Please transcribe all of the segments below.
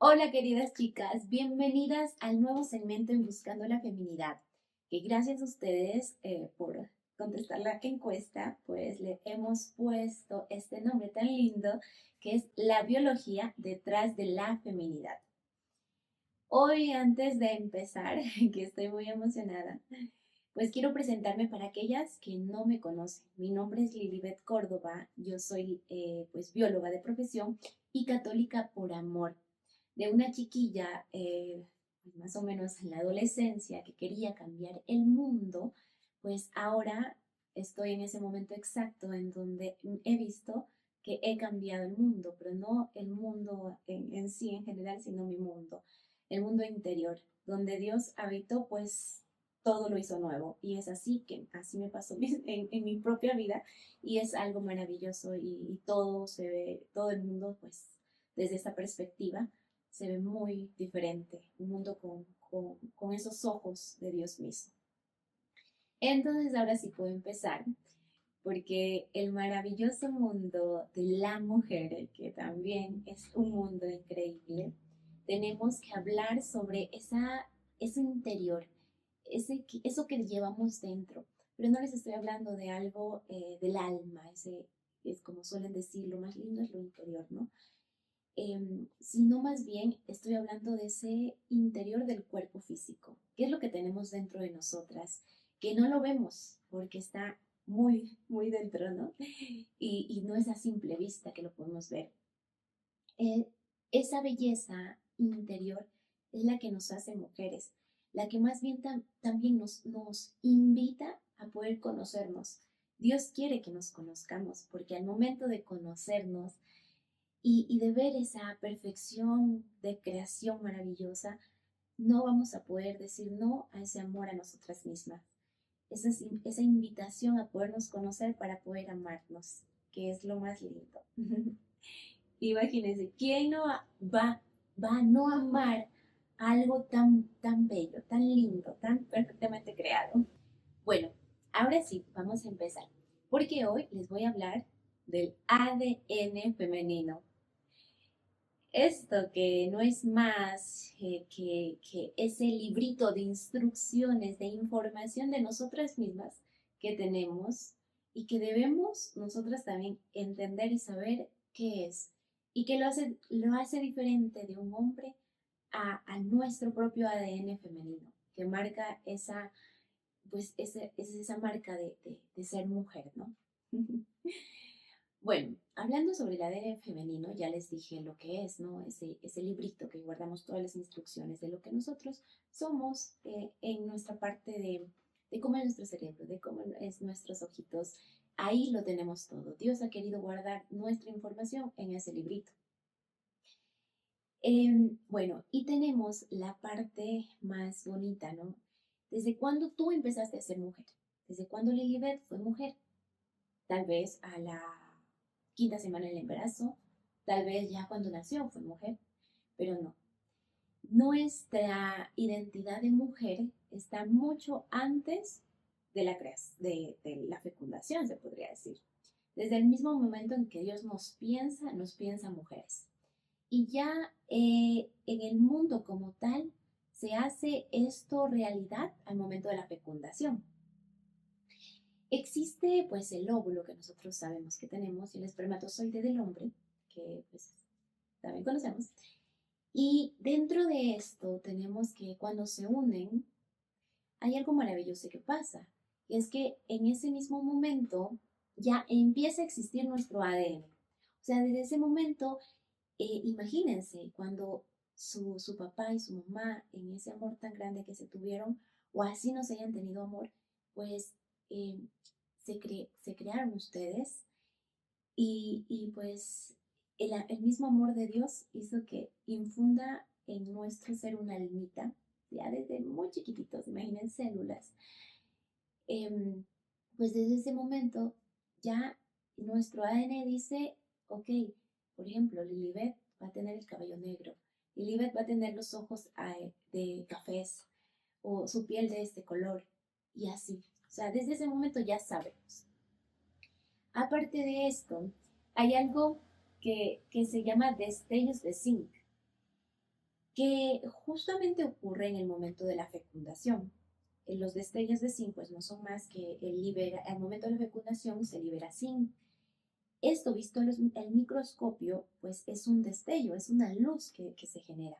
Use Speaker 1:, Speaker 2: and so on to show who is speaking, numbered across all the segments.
Speaker 1: Hola queridas chicas, bienvenidas al nuevo segmento en Buscando la Feminidad, que gracias a ustedes por contestar la encuesta, pues le hemos puesto este nombre tan lindo que es la biología detrás de la feminidad. Hoy antes de empezar, que estoy muy emocionada, pues quiero presentarme para aquellas que no me conocen. Mi nombre es Lilibet Córdoba, yo soy pues bióloga de profesión y católica por amor de una chiquilla, pues, más o menos en la adolescencia, que quería cambiar el mundo, pues ahora estoy en ese momento exacto en donde he visto que he cambiado el mundo, pero no el mundo en sí en general, sino mi mundo, el mundo interior, donde Dios habitó, pues todo lo hizo nuevo. Y es así que así me pasó en mi propia vida y es algo maravilloso y todo se ve, todo el mundo, pues desde esta perspectiva se ve muy diferente, un mundo con esos ojos de Dios mismo. Entonces ahora sí puedo empezar, porque el maravilloso mundo de la mujer, que también es un mundo increíble, tenemos que hablar sobre ese interior, eso que llevamos dentro. Pero no les estoy hablando de algo del alma, ese es como suelen decir, lo más lindo es lo interior, ¿no? Sino más bien estoy hablando de ese interior del cuerpo físico, qué es lo que tenemos dentro de nosotras, que no lo vemos porque está muy, muy dentro, ¿no? Y no es a simple vista que lo podemos ver. Eh, esa belleza interior es la que nos hace mujeres, la que más bien también nos invita a poder conocernos. Dios quiere que nos conozcamos, porque al momento de conocernos, y de ver esa perfección de creación maravillosa, no vamos a poder decir no a ese amor a nosotras mismas. Esa invitación a podernos conocer para poder amarnos, que es lo más lindo. Imagínense, ¿quién no va a no amar algo tan bello, tan lindo, tan perfectamente creado? Bueno, ahora sí, vamos a empezar, porque hoy les voy a hablar del ADN femenino. Esto que no es más que ese librito de instrucciones, de información de nosotras mismas que tenemos y que debemos nosotras también entender y saber qué es y que lo hace diferente de un hombre a nuestro propio ADN femenino, que marca esa marca de ser mujer, ¿no? Bueno, hablando sobre el ADN femenino, ya les dije lo que es, ¿no? Ese librito que guardamos todas las instrucciones de lo que nosotros somos en nuestra parte de cómo es nuestro cerebro, de cómo es nuestros ojitos. Ahí lo tenemos todo. Dios ha querido guardar nuestra información en ese librito. Bueno, y tenemos la parte más bonita, ¿no? ¿Desde cuándo tú empezaste a ser mujer? ¿Desde cuándo Lilibet fue mujer? Tal vez a la quinta semana del embarazo, tal vez ya cuando nació fue mujer, pero no. Nuestra identidad de mujer está mucho antes de de la fecundación, se podría decir. Desde el mismo momento en que Dios nos piensa mujeres. Y ya en el mundo como tal, se hace esto realidad al momento de la fecundación. Existe pues el óvulo que nosotros sabemos que tenemos y el espermatozoide del hombre, que pues también conocemos. Y dentro de esto tenemos que cuando se unen, hay algo maravilloso que pasa. Y es que en ese mismo momento ya empieza a existir nuestro ADN. O sea, desde ese momento, imagínense cuando su papá y su mamá, en ese amor tan grande que se tuvieron, o así no se hayan tenido amor, pues eh, se crearon ustedes y pues el mismo amor de Dios hizo que infunda en nuestro ser una almita, ya desde muy chiquititos, imaginen células. Em, pues desde ese momento ya nuestro ADN dice, ok, por ejemplo, Lilibet va a tener el cabello negro, Lilibet va a tener los ojos de cafés o su piel de este color y así. O sea, desde ese momento ya sabemos. Aparte de esto, hay algo que se llama destellos de zinc. que justamente ocurre en el momento de la fecundación. Los destellos de zinc pues no son más que al momento de la fecundación se libera zinc. Esto visto al microscopio pues es un destello, es una luz que se genera.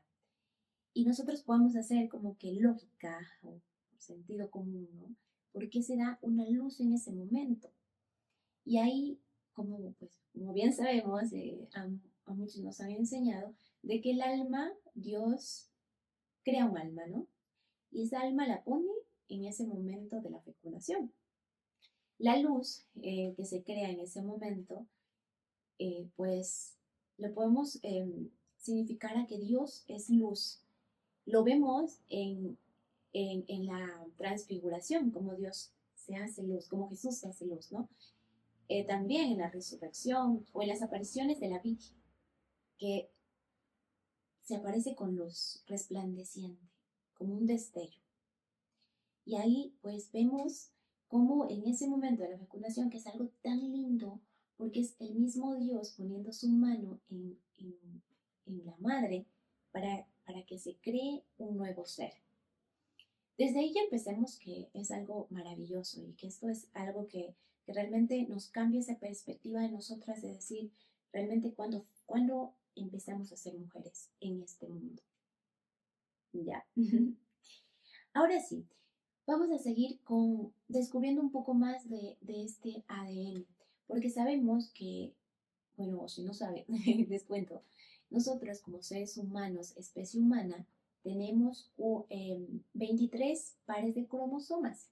Speaker 1: Y nosotros podemos hacer como que lógica o sentido común, ¿no? ¿Por qué se da una luz en ese momento? Y ahí, como bien sabemos, a muchos nos han enseñado de que el alma, Dios crea un alma, ¿no? Y esa alma la pone en ese momento de la fecundación. La luz que se crea en ese momento, pues lo podemos significar a que Dios es luz. Lo vemos en la transfiguración, como Dios se hace luz, como Jesús se hace luz, ¿no? También en la resurrección o en las apariciones de la Virgen, que se aparece con luz resplandeciente, como un destello. Y ahí pues vemos cómo en ese momento de la fecundación, que es algo tan lindo, porque es el mismo Dios poniendo su mano en la madre para que se cree un nuevo ser. Desde ahí ya empecemos que es algo maravilloso y que esto es algo que realmente nos cambia esa perspectiva de nosotras de decir realmente cuándo empezamos a ser mujeres en este mundo. Ya. Ahora sí, vamos a seguir descubriendo un poco más de este ADN, porque sabemos que, bueno, o si no saben, les cuento, nosotros como seres humanos, especie humana, tenemos 23 pares de cromosomas.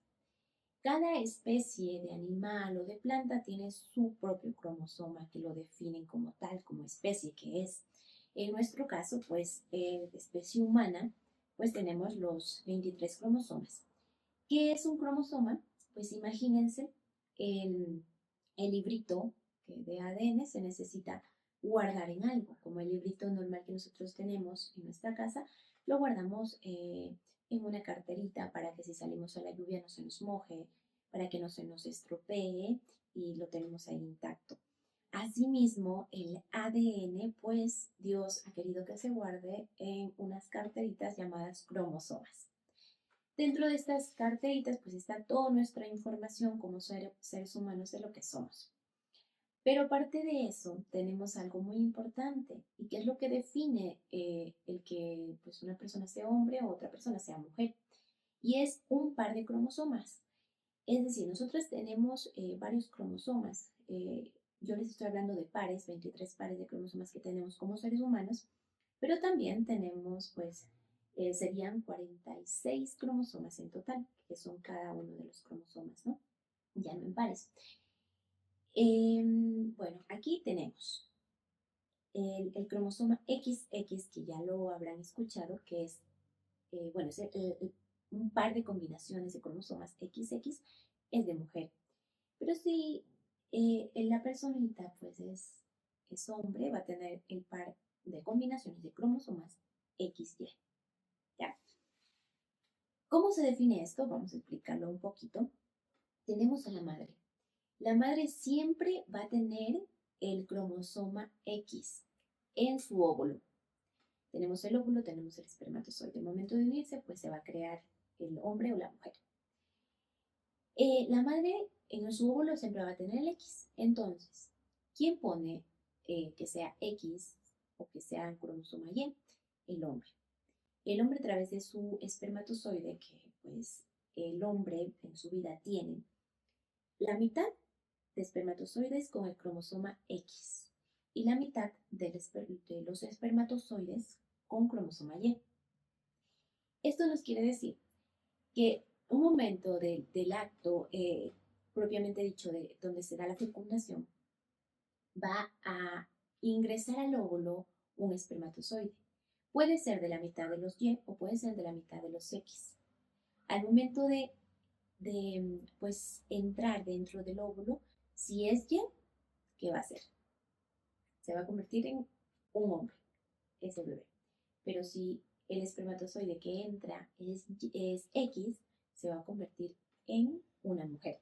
Speaker 1: Cada especie de animal o de planta tiene su propio cromosoma que lo definen como tal, como especie que es. En nuestro caso, pues, de especie humana, pues tenemos los 23 cromosomas. ¿Qué es un cromosoma? Pues imagínense el, el librito de ADN se necesita guardar en algo, como el librito normal que nosotros tenemos en nuestra casa, lo guardamos en una carterita para que si salimos a la lluvia no se nos moje, para que no se nos estropee y lo tenemos ahí intacto. Asimismo, el ADN, pues Dios ha querido que se guarde en unas carteritas llamadas cromosomas. Dentro de estas carteritas pues está toda nuestra información como seres humanos de lo que somos. Pero aparte de eso tenemos algo muy importante y que es lo que define el que pues, una persona sea hombre o otra persona sea mujer. Y es un par de cromosomas. Es decir, nosotros tenemos varios cromosomas. Yo les estoy hablando de pares, 23 pares de cromosomas que tenemos como seres humanos, pero también tenemos, pues, serían 46 cromosomas en total, que son cada uno de los cromosomas, ¿no? Ya no en pares. Bueno, aquí tenemos el cromosoma XX, que ya lo habrán escuchado, que es, bueno, es un par de combinaciones de cromosomas XX, es de mujer. Pero si la personita pues es hombre, va a tener el par de combinaciones de cromosomas XY. ¿Ya? ¿Cómo se define esto? Vamos a explicarlo un poquito. Tenemos a la madre. La madre siempre va a tener el cromosoma X en su óvulo. Tenemos el óvulo, tenemos el espermatozoide. En el momento de unirse, pues se va a crear el hombre o la mujer. La madre en su óvulo siempre va a tener el X. Entonces, ¿quién pone que sea X o que sea cromosoma Y? El hombre. El hombre a través de su espermatozoide, que pues el hombre en su vida tiene la mitad de espermatozoides con el cromosoma X y la mitad de los espermatozoides con cromosoma Y. Esto nos quiere decir que un momento del acto propiamente dicho, donde se da la fecundación, va a ingresar al óvulo un espermatozoide. Puede ser de la mitad de los Y o puede ser de la mitad de los X. Al momento de pues, entrar dentro del óvulo, si es Y, ¿qué va a hacer? Se va a convertir en un hombre, ese bebé. Pero si el espermatozoide que entra es X, se va a convertir en una mujer.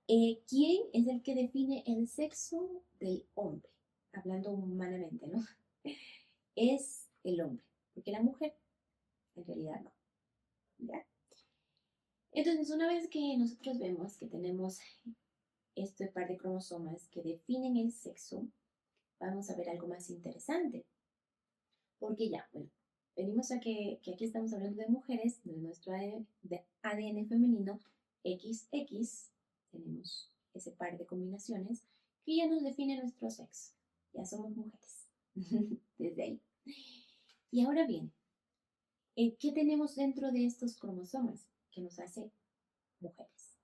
Speaker 1: ¿Quién es el que define el sexo del hombre? Hablando humanamente, ¿no? es el hombre, porque la mujer en realidad no, ¿ya? Entonces, una vez que nosotros vemos que tenemos este par de cromosomas que definen el sexo, vamos a ver algo más interesante. Porque ya, bueno, venimos a que aquí estamos hablando de mujeres, de nuestro ADN femenino XX, tenemos ese par de combinaciones que ya nos define nuestro sexo. Ya somos mujeres, desde ahí. Y ahora bien, ¿qué tenemos dentro de estos cromosomas que nos hace mujeres?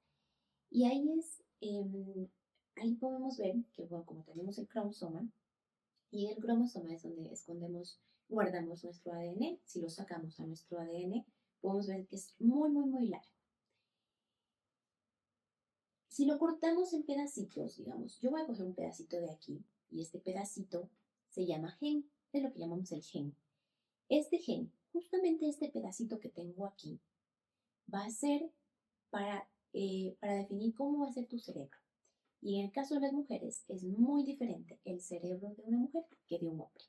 Speaker 1: Y ahí podemos ver que, bueno, como tenemos el cromosoma, y el cromosoma es donde escondemos, guardamos nuestro ADN. Si lo sacamos a nuestro ADN, podemos ver que es muy, muy, muy largo. Si lo cortamos en pedacitos, digamos, yo voy a coger un pedacito de aquí y este pedacito se llama gen, es lo que llamamos el gen. Este gen, justamente este pedacito que tengo aquí, va a ser para definir cómo va a ser tu cerebro. Y en el caso de las mujeres es muy diferente el cerebro de una mujer que de un hombre.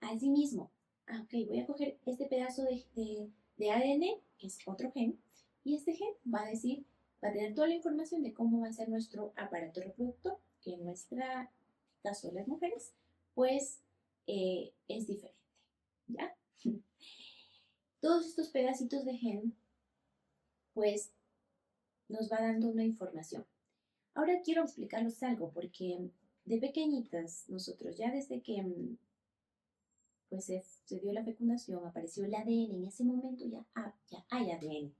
Speaker 1: Asimismo, ok, voy a coger este pedazo de ADN, que es otro gen, y este gen va a decir, va a tener toda la información de cómo va a ser nuestro aparato reproductor, que en nuestro caso de las mujeres, pues es diferente, ¿ya? Todos estos pedacitos de gen, pues nos va dando una información. Ahora quiero explicarles algo, porque de pequeñitas, nosotros ya desde que pues se dio la fecundación, apareció el ADN, en ese momento ya hay ADN.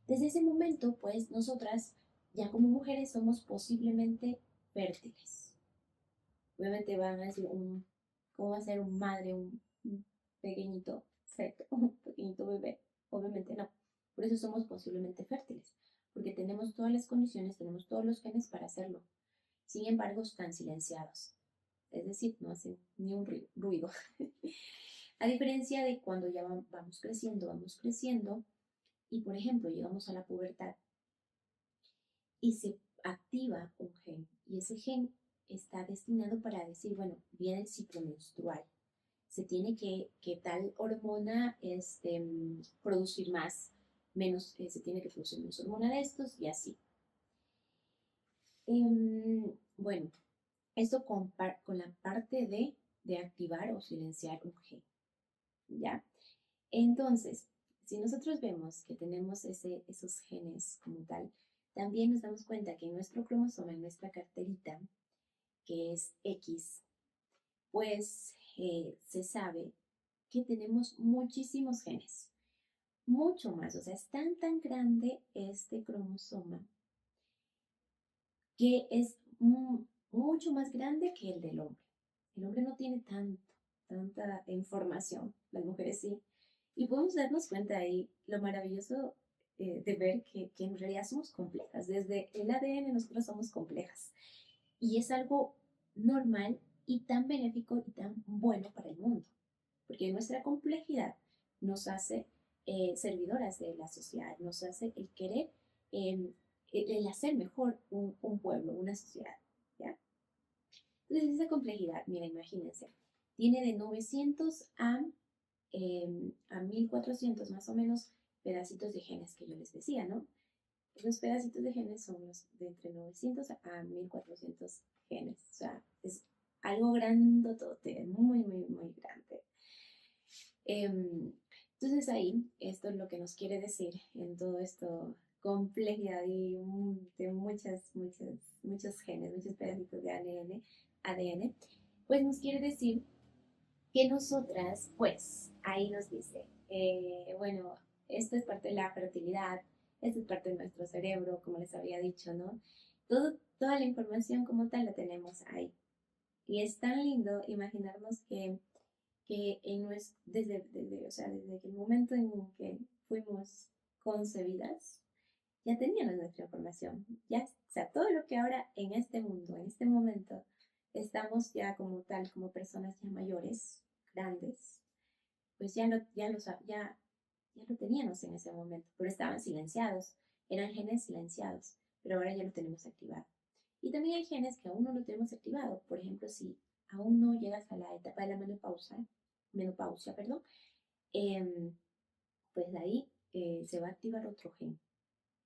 Speaker 1: Desde ese momento, pues nosotras, ya como mujeres, somos posiblemente fértiles. Obviamente van a decir, ¿cómo va a ser un madre, un pequeñito feto, un pequeñito bebé? Obviamente no. Por eso somos posiblemente fértiles, porque tenemos todas las condiciones, tenemos todos los genes para hacerlo. Sin embargo, están silenciados. Es decir, no hacen ni un ruido. A diferencia de cuando ya vamos creciendo, y por ejemplo llegamos a la pubertad y se activa un gen, y ese gen está destinado para decir, bueno, viene el ciclo menstrual, se tiene que tal hormona producir más, menos, se tiene que producir menos hormona de estos y así. Bueno, esto con la parte de activar o silenciar un gen, ¿ya? Entonces, si nosotros vemos que tenemos esos genes como tal, también nos damos cuenta que en nuestro cromosoma, en nuestra carterita, que es X, pues se sabe que tenemos muchísimos genes, mucho más, o sea, es tan grande este cromosoma que es mucho más grande que el del hombre. El hombre no tiene tanta información, las mujeres sí. Y podemos darnos cuenta ahí lo maravilloso de ver que en realidad somos complejas. Desde el ADN nosotros somos complejas. Y es algo normal y tan benéfico y tan bueno para el mundo. Porque nuestra complejidad nos hace servidoras de la sociedad, nos hace el querer, el hacer mejor un pueblo, una sociedad. ¿Ya? Entonces, esa complejidad, mira, imagínense, tiene de 900 a 1400 más o menos pedacitos de genes que yo les decía, ¿no? Los pedacitos de genes son los de entre 900 a 1400 genes, o sea, es algo grandotote, muy, muy, muy grande. Entonces ahí, esto es lo que nos quiere decir en todo esto, complejidad y de muchos genes, muchos pedacitos de ADN, pues nos quiere decir que nosotras, pues, ahí nos dice, bueno, esto es parte de la fertilidad, esto es parte de nuestro cerebro, como les había dicho, ¿no? Toda la información como tal la tenemos ahí. Y es tan lindo imaginarnos que o sea, desde el momento en que fuimos concebidas, ya teníamos nuestra información. Ya, o sea, todo lo que ahora en este mundo, en este momento, estamos ya como tal, como personas ya mayores, grandes, pues ya lo teníamos en ese momento, pero estaban silenciados, eran genes silenciados, pero ahora ya lo tenemos activado. Y también hay genes que aún no lo tenemos activado. Por ejemplo, si aún no llegas a la etapa de la menopausia, perdón, pues de ahí se va a activar otro gen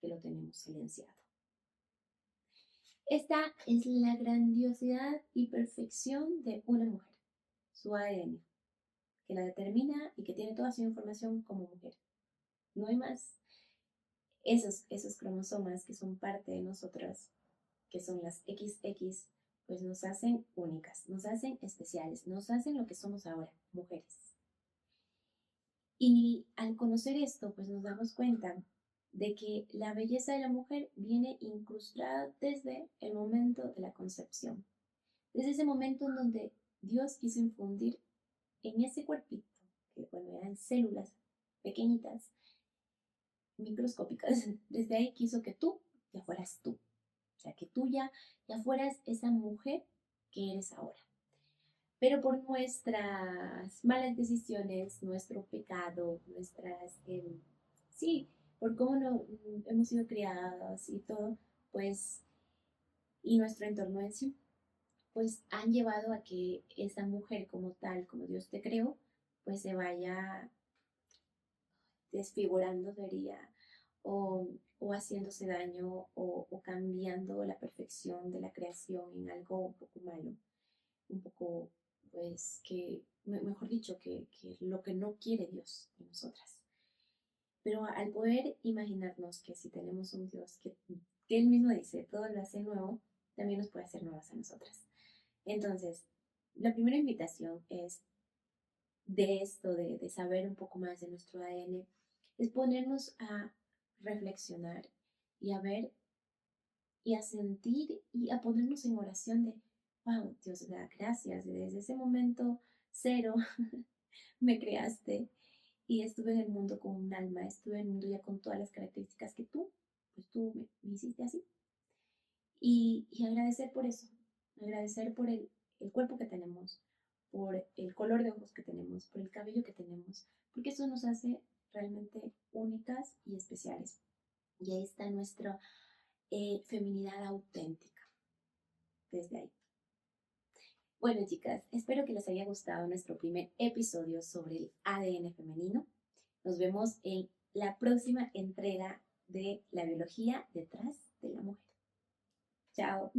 Speaker 1: que lo tenemos silenciado. Esta es la grandiosidad y perfección de una mujer, su ADN, que la determina y que tiene toda su información como mujer. No hay más. Esos cromosomas que son parte de nosotras, que son las XX, pues nos hacen únicas, nos hacen especiales, nos hacen lo que somos ahora, mujeres. Y al conocer esto, pues nos damos cuenta de que la belleza de la mujer viene incrustada desde el momento de la concepción, desde ese momento en donde Dios quiso infundir en ese cuerpito, que bueno, eran células pequeñitas, microscópicas, desde ahí quiso que tú ya fueras tú, o sea, que tú ya fueras esa mujer que eres ahora. Pero por nuestras malas decisiones, nuestro pecado, sí, por cómo no, hemos sido criadas y todo, pues, y nuestro entorno en sí, pues han llevado a que esa mujer como tal, como Dios te creó, pues se vaya desfigurando, sería, o haciéndose daño, o cambiando la perfección de la creación en algo un poco malo, un poco, pues, mejor dicho, que lo que no quiere Dios en nosotras. Pero al poder imaginarnos que si tenemos un Dios que Él mismo dice, todo lo hace nuevo, también nos puede hacer nuevas a nosotras. Entonces, la primera invitación es de esto, de saber un poco más de nuestro ADN, es ponernos a reflexionar y a ver y a sentir y a ponernos en oración de, wow, Dios, gracias, desde ese momento cero me creaste y estuve en el mundo con un alma, estuve en el mundo ya con todas las características que pues tú me hiciste así. Y agradecer por eso, agradecer por el cuerpo que tenemos, por el color de ojos que tenemos, por el cabello que tenemos, porque eso nos hace realmente únicas y especiales. Y ahí está nuestra feminidad auténtica, desde ahí. Bueno, chicas, espero que les haya gustado nuestro primer episodio sobre el ADN femenino. Nos vemos en la próxima entrega de la biología detrás de la mujer. Chao.